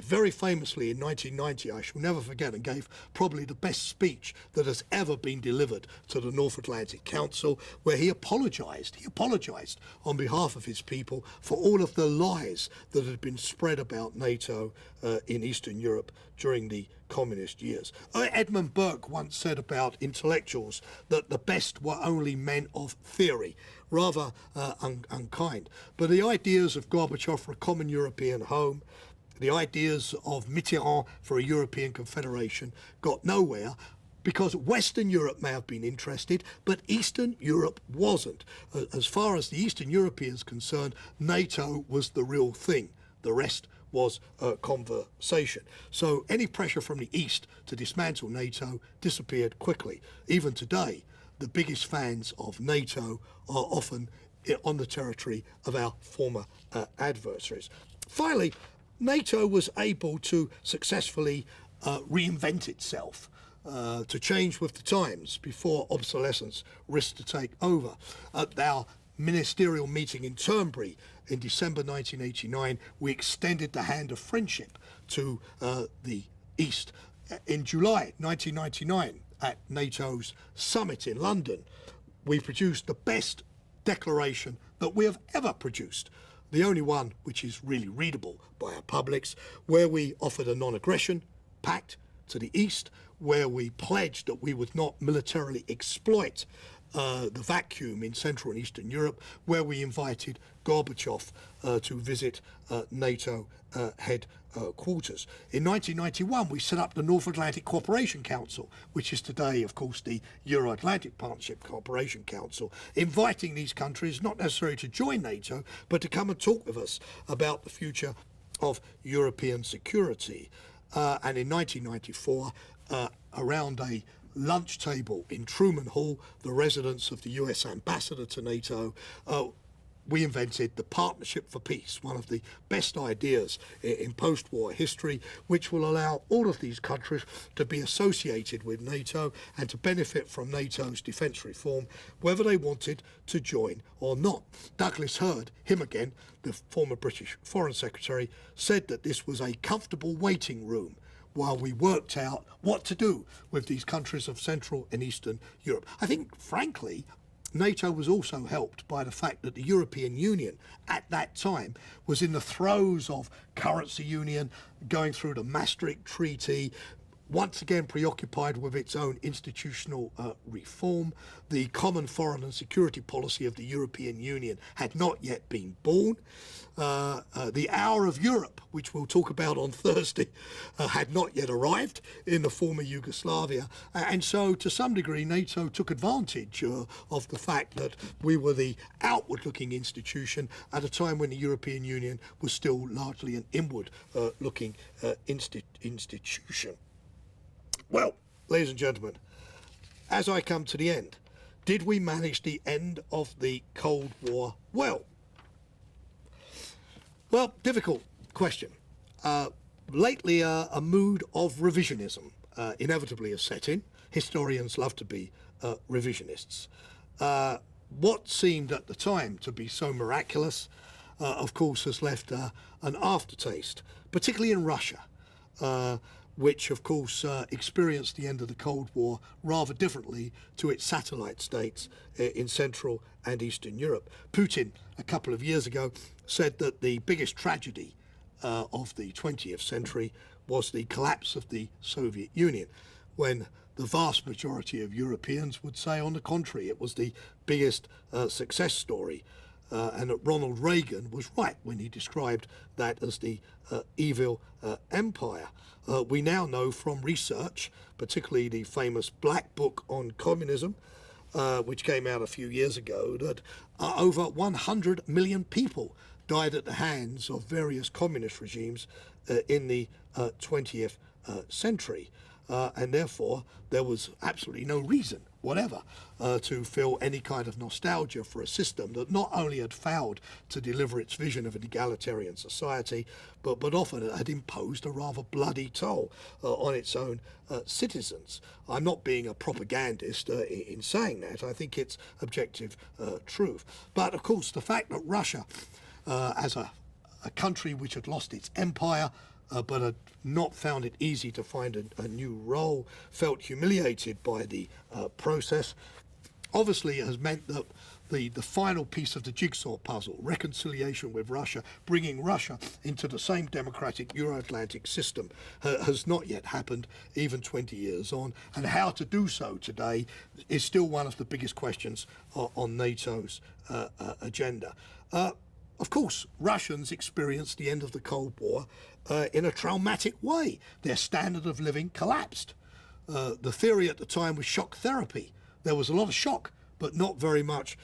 very famously in 1990, I shall never forget, and gave probably the best speech that has ever been delivered to the North Atlantic Council, where he apologised. He apologised on behalf of his people for all of the lies that had been spread about NATO in Eastern Europe during the communist years. Edmund Burke once said about intellectuals that the best were only men of theory, rather unkind. But the ideas of Gorbachev for a common European home, the ideas of Mitterrand for a European confederation got nowhere, because Western Europe may have been interested, but Eastern Europe wasn't. As far as the Eastern Europeans concerned, NATO was the real thing. The rest was conversation. So any pressure from the East to dismantle NATO disappeared quickly. Even today, the biggest fans of NATO are often on the territory of our former adversaries. Finally, NATO was able to successfully reinvent itself, to change with the times before obsolescence risked to take over. At our ministerial meeting in Turnberry in December 1989, we extended the hand of friendship to the East. In July 1999, at NATO's summit in London, we produced the best declaration that we have ever produced, the only one which is really readable by our publics, where we offered a non-aggression pact to the East, where we pledged that we would not militarily exploit the vacuum in Central and Eastern Europe, where we invited Gorbachev to visit NATO headquarters. In 1991, we set up the North Atlantic Cooperation Council, which is today, of course, the Euro-Atlantic Partnership Cooperation Council, inviting these countries not necessarily to join NATO, but to come and talk with us about the future of European security. And in 1994, around a lunch table in Truman Hall, the residence of the US ambassador to NATO, we invented the Partnership for Peace, one of the best ideas in post-war history, which will allow all of these countries to be associated with NATO and to benefit from NATO's defence reform, whether they wanted to join or not. Douglas Hurd, him again, the former British Foreign Secretary, said that this was a comfortable waiting room while we worked out what to do with these countries of Central and Eastern Europe. I think, frankly, NATO was also helped by the fact that the European Union at that time was in the throes of currency union, going through the Maastricht Treaty, once again preoccupied with its own institutional reform. The common foreign and security policy of the European Union had not yet been born. The hour of Europe, which we'll talk about on Thursday, had not yet arrived in the former Yugoslavia. And so, to some degree, NATO took advantage of the fact that we were the outward-looking institution at a time when the European Union was still largely an inward-looking institution. Well, ladies and gentlemen, as I come to the end, did we manage the end of the Cold War well? Well, difficult question. Lately, a mood of revisionism inevitably has set in. Historians love to be revisionists. What seemed at the time to be so miraculous, of course, has left an aftertaste, particularly in Russia, which, of course, experienced the end of the Cold War rather differently to its satellite states in Central and Eastern Europe. Putin, a couple of years ago, said that the biggest tragedy of the 20th century was the collapse of the Soviet Union, when the vast majority of Europeans would say, on the contrary, it was the biggest success story. And that Ronald Reagan was right when he described that as the evil empire. We now know from research, particularly the famous Black Book on Communism, which came out a few years ago, that over 100 million people died at the hands of various communist regimes in the 20th century. And therefore, there was absolutely no reason whatever to feel any kind of nostalgia for a system that not only had failed to deliver its vision of an egalitarian society, but often had imposed a rather bloody toll on its own citizens. I'm not being a propagandist in saying that. I think it's objective truth. But of course, the fact that Russia, as a country which had lost its empire, but had not found it easy to find a new role, felt humiliated by the process, obviously has meant that the final piece of the jigsaw puzzle, reconciliation with Russia, bringing Russia into the same democratic Euro-Atlantic system, has not yet happened, even 20 years on. And how to do so today is still one of the biggest questions on NATO's agenda. Of course, Russians experienced the end of the Cold War in a traumatic way. Their standard of living collapsed. The theory at the time was shock therapy. There was a lot of shock, but not very much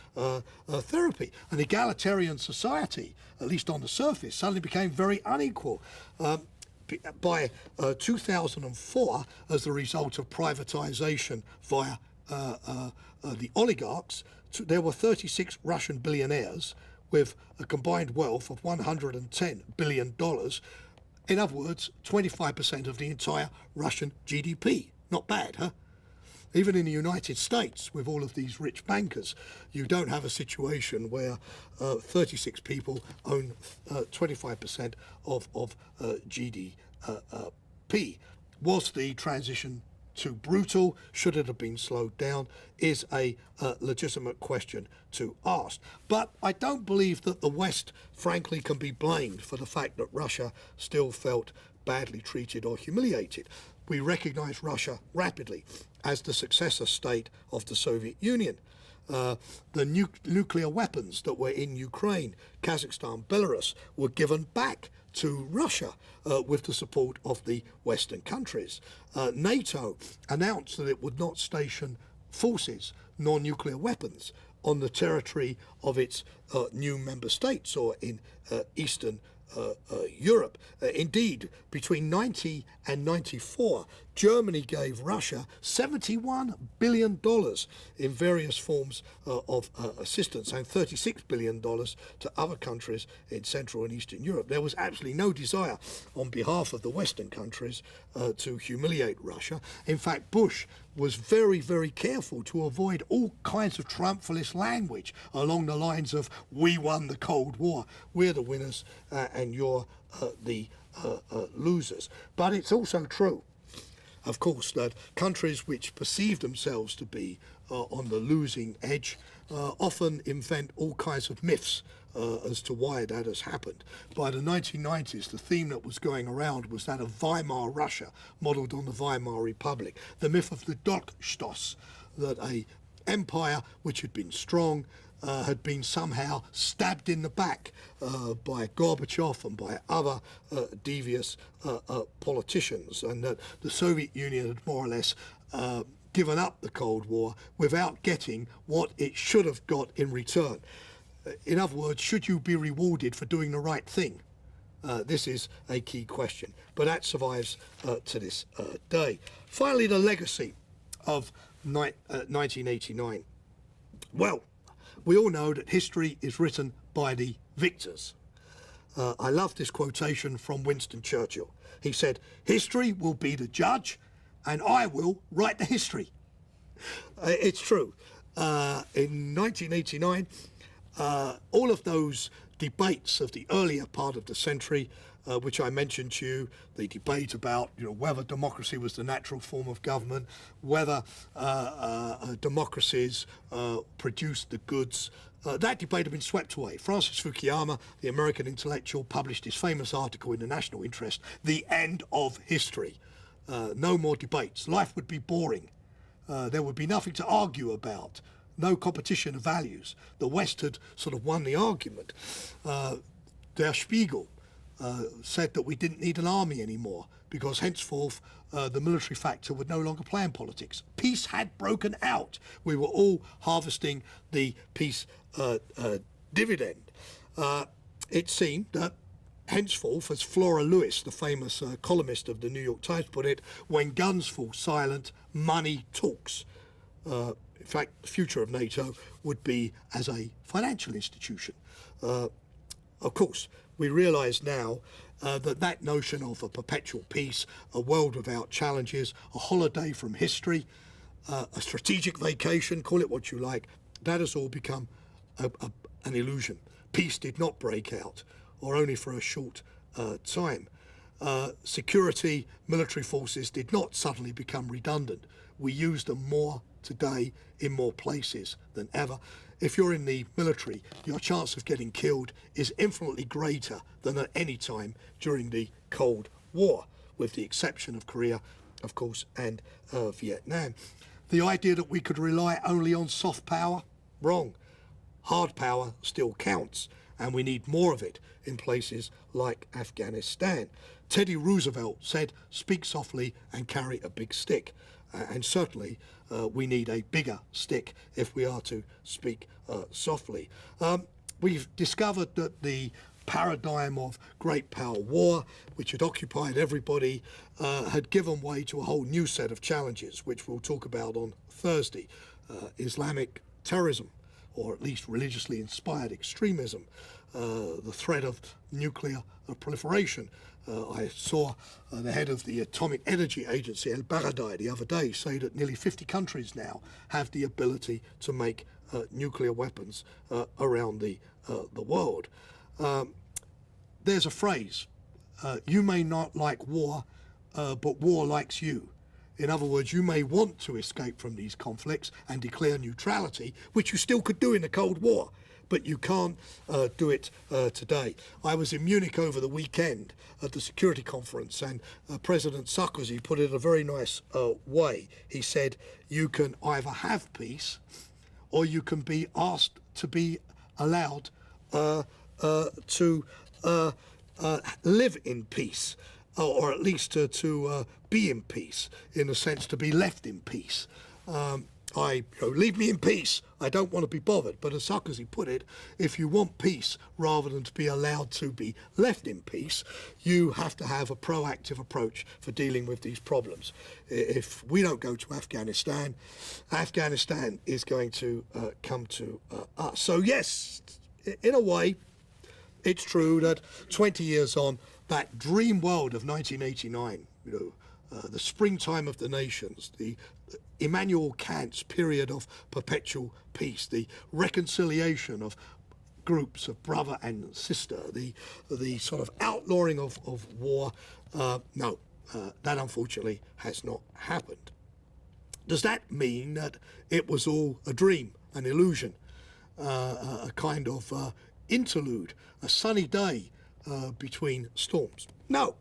therapy. An egalitarian society, at least on the surface, suddenly became very unequal. By 2004, as the result of privatization via the oligarchs, there were 36 Russian billionaires with a combined wealth of $110 billion. In other words, 25% of the entire Russian GDP. Not bad, huh? Even in the United States, with all of these rich bankers, you don't have a situation where 36 people own 25% of GDP. Was the transition too brutal? Should it have been slowed down? Is a legitimate question to ask. But I don't believe that the West, frankly, can be blamed for the fact that Russia still felt badly treated or humiliated. We recognize Russia rapidly as the successor state of the Soviet Union. The nuclear weapons that were in Ukraine, Kazakhstan, Belarus were given back to Russia with the support of the Western countries. NATO announced that it would not station forces, non-nuclear weapons, on the territory of its new member states or in Eastern Europe. Indeed, between 90 and 94, Germany gave Russia $71 billion in various forms of assistance and $36 billion to other countries in Central and Eastern Europe. There was absolutely no desire on behalf of the Western countries to humiliate Russia. In fact, Bush was very, very careful to avoid all kinds of triumphalist language along the lines of, we won the Cold War, we're the winners and you're the losers. But it's also true, of course, that countries which perceive themselves to be on the losing edge often invent all kinds of myths as to why that has happened. By the 1990s, the theme that was going around was that of Weimar Russia, modelled on the Weimar Republic. The myth of the Dolchstoss, that a empire which had been strong had been somehow stabbed in the back by Gorbachev and by other devious politicians, and that the Soviet Union had more or less given up the Cold War without getting what it should have got in return. In other words, should you be rewarded for doing the right thing? This is a key question, but that survives to this day. Finally, the legacy of 1989. Well, we all know that history is written by the victors. I love this quotation from Winston Churchill. He said, "History will be the judge and I will write the history." It's true. In 1989, all of those debates of the earlier part of the century, which I mentioned to you, the debate about whether democracy was the natural form of government, whether democracies produced the goods, that debate had been swept away. Francis Fukuyama, the American intellectual, published his famous article in the National Interest, "The End of History." No more debates. Life would be boring. There would be nothing to argue about. No competition of values. The West had sort of won the argument. Der Spiegel said that we didn't need an army anymore because henceforth the military factor would no longer play in politics. Peace had broken out. We were all harvesting the peace dividend. It seemed that henceforth, as Flora Lewis, the famous columnist of the New York Times, put it, when guns fall silent, money talks. In fact, the future of NATO would be as a financial institution. Of course, we realise now that notion of a perpetual peace, a world without challenges, a holiday from history, a strategic vacation, call it what you like, that has all become an illusion. Peace did not break out, or only for a short time. Security, military forces did not suddenly become redundant. We use them more today in more places than ever. If you're in the military, your chance of getting killed is infinitely greater than at any time during the Cold War, with the exception of Korea, of course, and Vietnam. The idea that we could rely only on soft power, wrong. Hard power still counts, and we need more of it in places like Afghanistan. Teddy Roosevelt said, "Speak softly and carry a big stick." And certainly we need a bigger stick if we are to speak softly. We've discovered that the paradigm of great power war, which had occupied everybody, had given way to a whole new set of challenges, which we'll talk about on Thursday. Islamic terrorism, or at least religiously inspired extremism, the threat of nuclear proliferation. I saw the head of the Atomic Energy Agency, El Baradei, the other day say that nearly 50 countries now have the ability to make nuclear weapons around the world. There's a phrase, you may not like war, but war likes you. In other words, you may want to escape from these conflicts and declare neutrality, which you still could do in the Cold War, but you can't do it today. I was in Munich over the weekend at the security conference, and President Sarkozy put it in a very nice way. He said, you can either have peace or you can be asked to be allowed to live in peace, or at least to be in peace, in a sense to be left in peace. leave me in peace. I don't want to be bothered. But as Sarkozy put it, if you want peace rather than to be allowed to be left in peace, you have to have a proactive approach for dealing with these problems. If we don't go to Afghanistan, Afghanistan is going to come to us. So yes, in a way, it's true that 20 years on, that dream world of 1989, the springtime of the nations, the Immanuel Kant's period of perpetual peace, the reconciliation of groups of brother and sister, the sort of outlawing of war, no, that unfortunately has not happened. Does that mean that it was all a dream, an illusion, a kind of interlude, a sunny day between storms? No.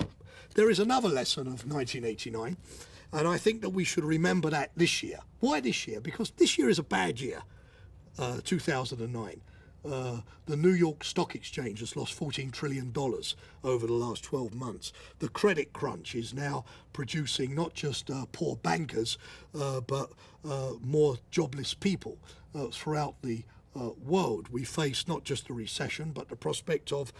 There is another lesson of 1989, and I think that we should remember that this year. Why this year? Because this year is a bad year, 2009. The New York Stock Exchange has lost $14 trillion over the last 12 months. The credit crunch is now producing not just poor bankers, but more jobless people throughout the world. We face not just a recession, but the prospect of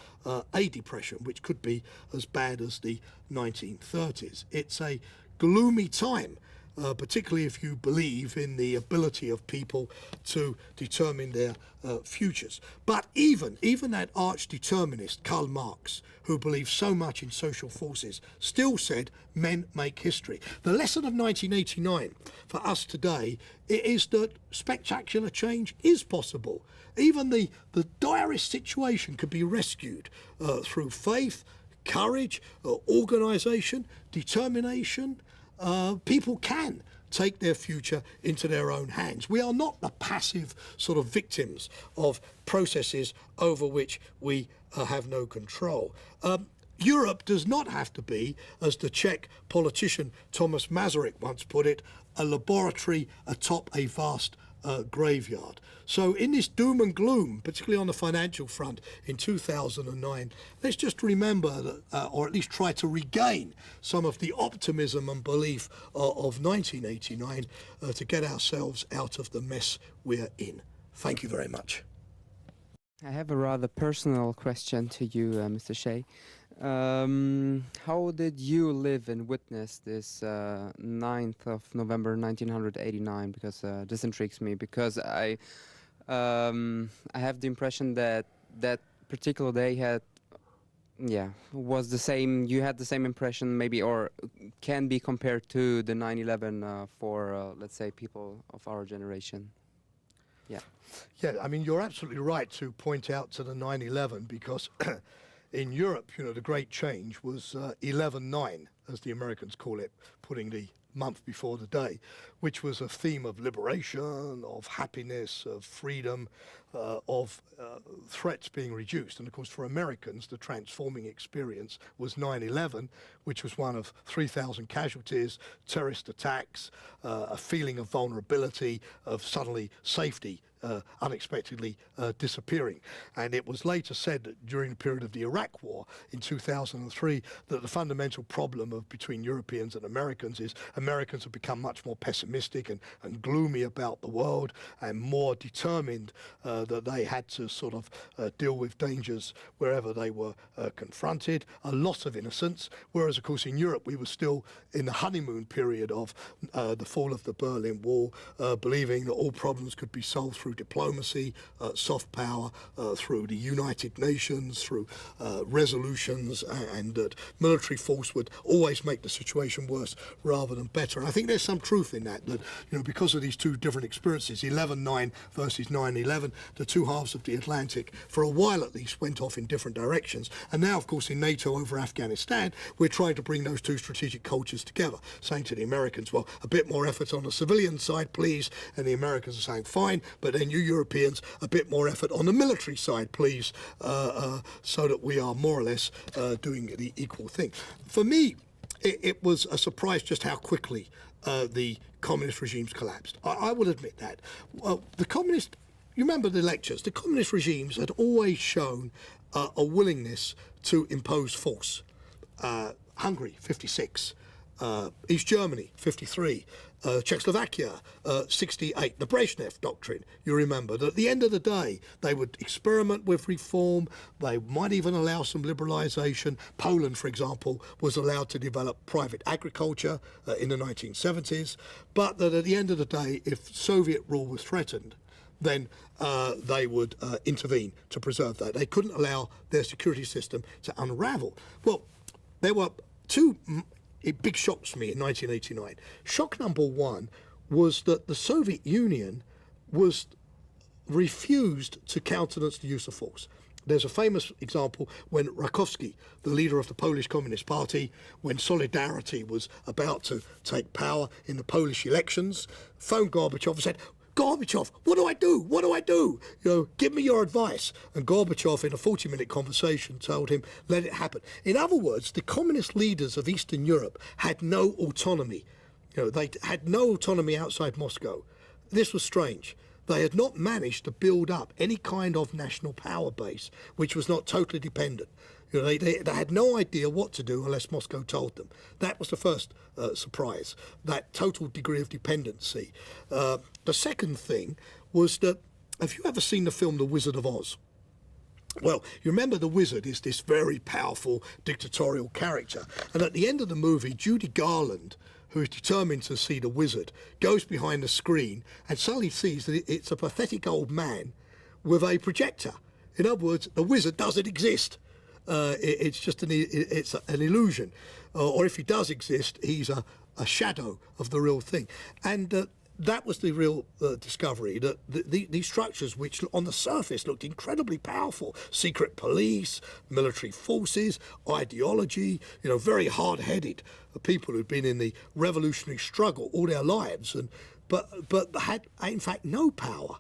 a depression, which could be as bad as the 1930s. It's a gloomy time, particularly if you believe in the ability of people to determine their futures. But even that arch-determinist Karl Marx, who believed so much in social forces, still said men make history. The lesson of 1989 for us today is that spectacular change is possible. Even the direst situation could be rescued through faith, courage, organisation, determination. People can take their future into their own hands. We are not the passive sort of victims of processes over which we have no control. Europe does not have to be, as the Czech politician Thomas Masaryk once put it, a laboratory atop a vast graveyard. So in this doom and gloom, particularly on the financial front in 2009, let's just remember that, or at least try to regain some of the optimism and belief of 1989 to get ourselves out of the mess we're in. Thank you very much. I have a rather personal question to you, Mr. Shea. How did you live and witness this 9th of November 1989? Because this intrigues me, because I have the impression that that particular day was the same. You had the same impression, maybe, or can be compared to the 9/11 for let's say people of our generation. Yeah, I mean, you're absolutely right to point out to the 9/11, because in Europe, the great change was 11/9, as the Americans call it, putting the month before the day, which was a theme of liberation, of happiness, of freedom, of threats being reduced. And of course, for Americans, the transforming experience was 9/11, which was one of 3,000 casualties, terrorist attacks, a feeling of vulnerability, of suddenly safety unexpectedly disappearing. And it was later said that during the period of the Iraq War in 2003 that the fundamental problem between Europeans and Americans is Americans have become much more pessimistic and gloomy about the world, and more determined that they had to sort of deal with dangers wherever they were confronted, a loss of innocence, whereas of course in Europe we were still in the honeymoon period of the fall of the Berlin Wall, believing that all problems could be solved through diplomacy, soft power, through the United Nations, through resolutions, and that military force would always make the situation worse rather than better. And I think there's some truth in that, because of these two different experiences, 11/9 versus 9/11, the two halves of the Atlantic, for a while at least, went off in different directions. And now, of course, in NATO over Afghanistan, we're trying to bring those two strategic cultures together, saying to the Americans, well, a bit more effort on the civilian side, please. And the Americans are saying, fine, but then you Europeans, a bit more effort on the military side, please, so that we are more or less doing the equal thing. For me, it was a surprise just how quickly the communist regimes collapsed. I will admit that. The communist, you remember the lectures, the communist regimes had always shown a willingness to impose force. Hungary, 56. East Germany, 53, Czechoslovakia, 68, the Brezhnev Doctrine. You remember that at the end of the day, they would experiment with reform, they might even allow some liberalisation. Poland, for example, was allowed to develop private agriculture in the 1970s, but that at the end of the day, if Soviet rule was threatened, then they would intervene to preserve that. They couldn't allow their security system to unravel. Well, there were two big shocks for me in 1989. Shock number one was that the Soviet Union was refused to countenance the use of force. There's a famous example when Rakowski, the leader of the Polish Communist Party, when Solidarity was about to take power in the Polish elections, phoned Gorbachev and said, "Gorbachev, what do I do? What do I do? Give me your advice." And Gorbachev, in a 40-minute conversation, told him, "Let it happen." In other words, the communist leaders of Eastern Europe had no autonomy. They had no autonomy outside Moscow. This was strange. They had not managed to build up any kind of national power base, which was not totally dependent. They had no idea what to do unless Moscow told them. That was the first surprise, that total degree of dependency. The second thing was that, have you ever seen the film The Wizard of Oz? Well, you remember the wizard is this very powerful dictatorial character. And at the end of the movie, Judy Garland, who is determined to see the wizard, goes behind the screen and suddenly sees that it's a pathetic old man with a projector. In other words, the wizard doesn't exist. It's just an illusion, or if he does exist, he's a shadow of the real thing. And that was the real discovery, that these structures, which on the surface looked incredibly powerful, secret police, military forces, ideology, very hard-headed people who'd been in the revolutionary struggle all their lives, but had in fact no power.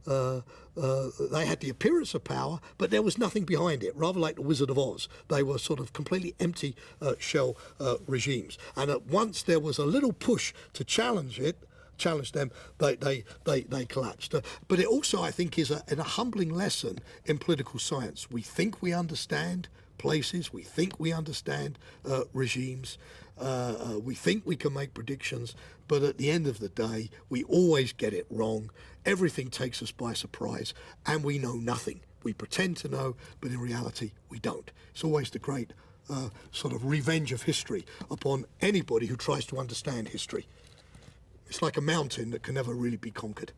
They had the appearance of power, but there was nothing behind it, rather like the Wizard of Oz. They were sort of completely empty shell regimes. And at once there was a little push to challenge them, they collapsed. But it also, I think, is a humbling lesson in political science. We think we understand places, we think we understand regimes, we think we can make predictions, but at the end of the day, we always get it wrong. Everything takes us by surprise, and we know nothing. We pretend to know, but in reality, we don't. It's always the great sort of revenge of history upon anybody who tries to understand history. It's like a mountain that can never really be conquered.